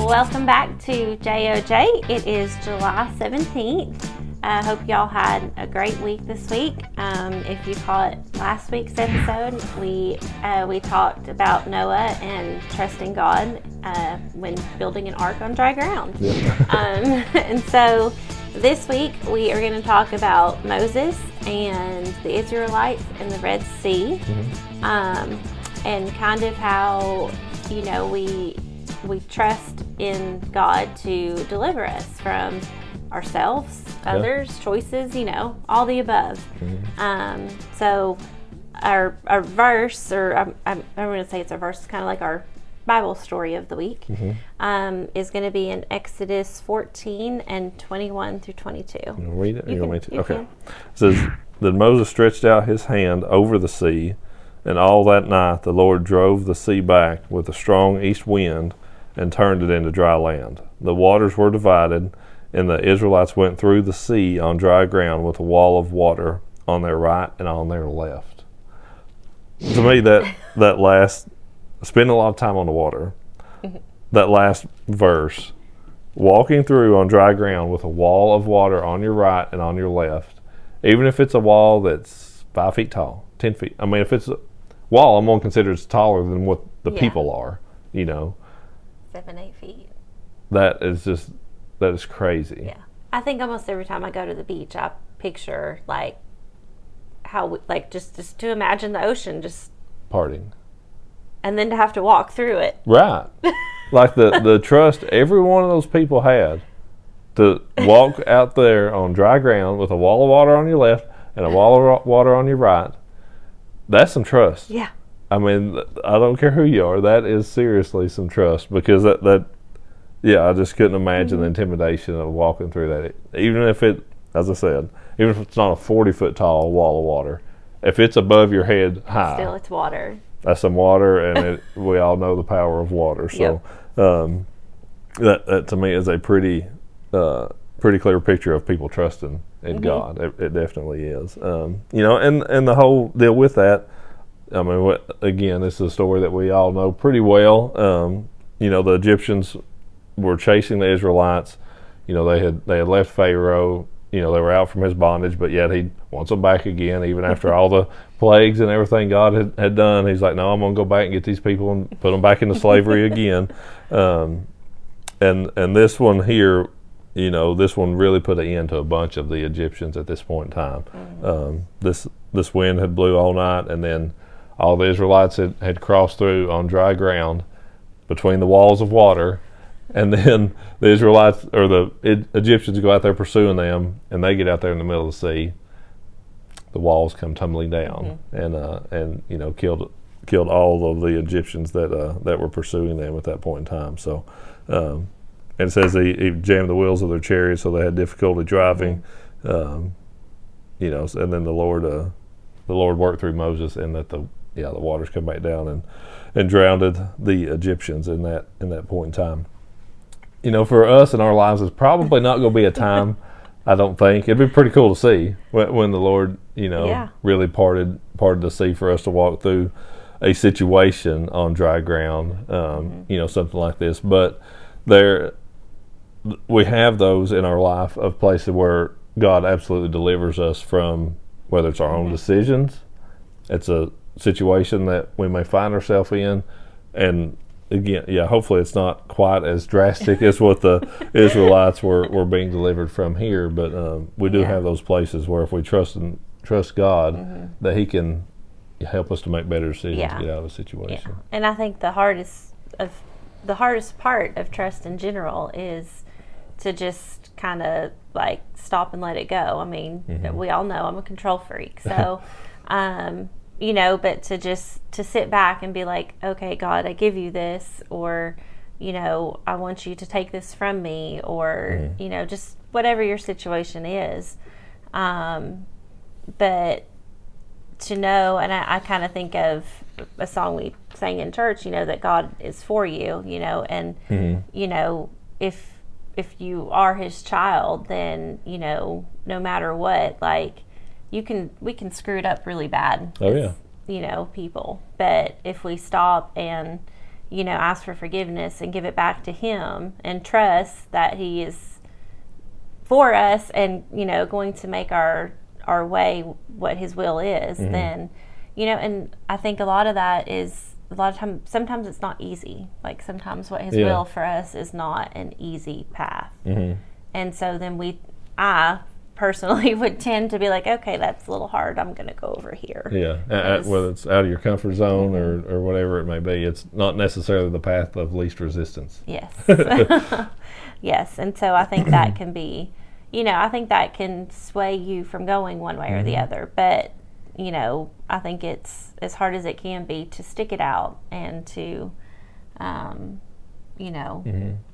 Welcome back to JOJ. It is July 17th. I hope y'all had a great week this week. If you caught last week's episode, we talked about Noah and trusting God when building an ark on dry ground. Yeah. And so this week we are going to talk about Moses and the Israelites and the Red Sea, and kind of how we trust in God to deliver us from ourselves, others, choices, all the above. So our verse, or I'm going to say it's a verse, it's kind of like our Bible story of the week, is going to be in Exodus 14 and 21 through 22. You want to read it? You want me to? Okay. It says, Then Moses stretched out his hand over the sea, and all that night the Lord drove the sea back with a strong east wind and turned it into dry land. The waters were divided, and the Israelites went through the sea on dry ground with a wall of water on their right and on their left. To me, that last, spending a lot of time on the water, that last verse, walking through on dry ground with a wall of water on your right and on your left, even if it's a wall that's 5 feet tall, 10 feet. I mean, if it's a wall, I'm going to consider it's taller than what the people are, 7-8 feet. That is crazy. Yeah. I think almost every time I go to the beach, I picture just to imagine the ocean just parting. And then to have to walk through it. Right. Like the trust every one of those people had to walk out there on dry ground with a wall of water on your left and a wall of water on your right. That's some trust. Yeah. I mean, I don't care who you are. That is seriously some trust, because I just couldn't imagine the intimidation of walking through that. Even if it, as I said, even if it's not a 40-foot tall wall of water, if it's above your head high, still it's water. That's some water, and we all know the power of water. So that to me is a pretty clear picture of people trusting in God. It definitely is. And the whole deal with that. I mean, again, this is a story that we all know pretty well. The Egyptians were chasing the Israelites. They had left Pharaoh. They were out from his bondage, but yet he wants them back again, even after all the plagues and everything God had done. He's like, no, I'm going to go back and get these people and put them back into slavery again. And this one here, this one really put an end to a bunch of the Egyptians at this point in time. This wind had blew all night, and then all the Israelites had crossed through on dry ground between the walls of water, and then the Israelites or the Egyptians go out there pursuing them, and they get out there in the middle of the sea. The walls come tumbling down, and killed all of the Egyptians that were pursuing them at that point in time. So, and it says he jammed the wheels of their chariots, so they had difficulty driving. And then the Lord worked through Moses, and that the waters come back down and drowned the Egyptians in that point in time. For us in our lives, it's probably not going to be a time. I don't think it'd be pretty cool to see when the Lord, really parted the sea for us to walk through a situation on dry ground, something like this. But we have those in our life of places where God absolutely delivers us from, whether it's our own decisions, it's a situation that we may find ourselves in, and again, hopefully it's not quite as drastic as what the Israelites were being delivered from here, but we do have those places where if we trust God, that He can help us to make better decisions to get out of a situation. Yeah. And I think the hardest part of trust in general is to just kind of like stop and let it go. I mean, we all know I'm a control freak, so but to sit back and be like, okay, God, I give you this, or I want you to take this from me, or just whatever your situation is, but to know, and I kind of think of a song we sang in church, that God is for you, and if you are His child, then no matter what, like we can screw it up really bad. Oh yeah. People, but if we stop and ask for forgiveness and give it back to Him and trust that He is for us and, going to make our way what His will is, then, and I think a lot of that is, sometimes it's not easy. Like sometimes what His will for us is not an easy path. And so then I personally would tend to be like, okay, that's a little hard. I'm going to go over here. Yeah, whether it's out of your comfort zone or whatever it may be, it's not necessarily the path of least resistance. Yes. Yes, and so I think that can be, I think that can sway you from going one way or the other. But, I think it's as hard as it can be to stick it out and to,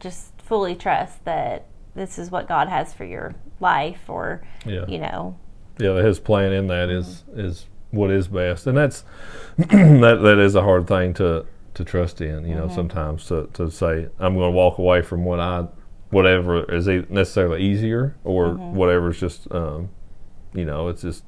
just fully trust that this is what God has for your life, or His plan in that is what is best, and that's that is a hard thing to trust in. Sometimes to say I'm going to walk away from whatever is necessarily easier, or whatever is just it's just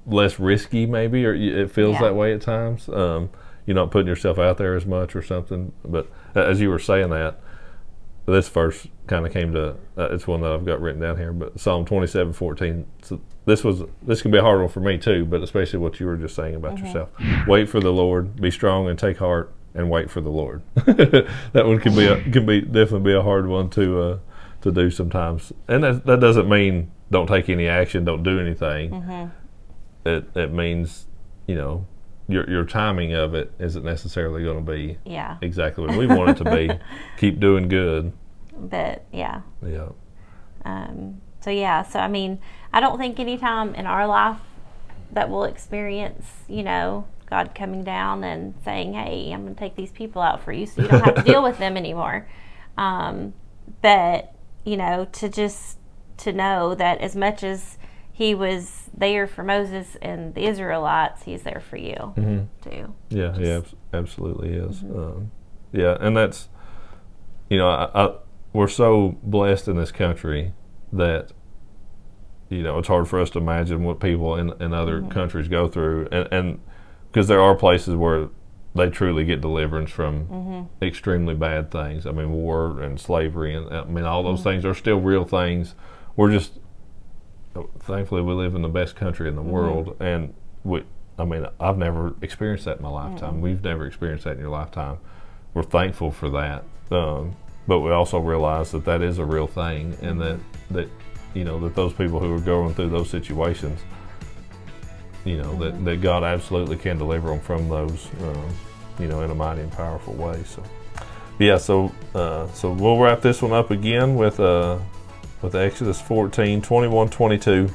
less risky maybe, or it feels that way at times. You're not putting yourself out there as much or something. But as you were saying that, this verse kind of came to, it's one that I've got written down here, but Psalm 27:14. So this can be a hard one for me too, but especially what you were just saying about yourself. Wait for the Lord, be strong and take heart, and wait for the Lord. That one can definitely be a hard one to do sometimes. And that doesn't mean don't take any action, don't do anything. It means, your timing of it isn't necessarily going to be exactly what we want it to be. Keep doing good. But yeah. So I mean, I don't think any time in our life that we'll experience, God coming down and saying, hey, I'm going to take these people out for you so you don't have to deal with them anymore. But, to know that as much as He was there for Moses and the Israelites, He's there for you too. Yeah, He absolutely is. And that's, we're so blessed in this country that, it's hard for us to imagine what people in other countries go through. And because there are places where they truly get deliverance from extremely bad things. I mean, war and slavery, and all those things are still real things. We're just, thankfully, we live in the best country in the world, and I've never experienced that in my lifetime. We've never experienced that in your lifetime. We're thankful for that, but we also realize that is a real thing, and that that those people who are going through those situations, that God absolutely can deliver them from those, in a mighty and powerful way. So we'll wrap this one up again with Exodus 14:21-22,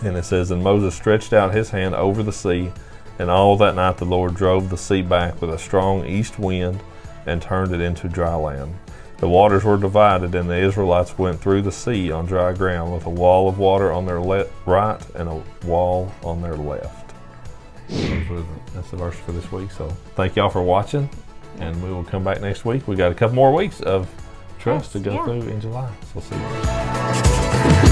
and it says, and Moses stretched out his hand over the sea, and all that night the Lord drove the sea back with a strong east wind and turned it into dry land. The waters were divided, and the Israelites went through the sea on dry ground with a wall of water on their right and a wall on their left. That's the verse for this week. So thank y'all for watching, and we will come back next week. We got a couple more weeks of trust to go through in July. So see you.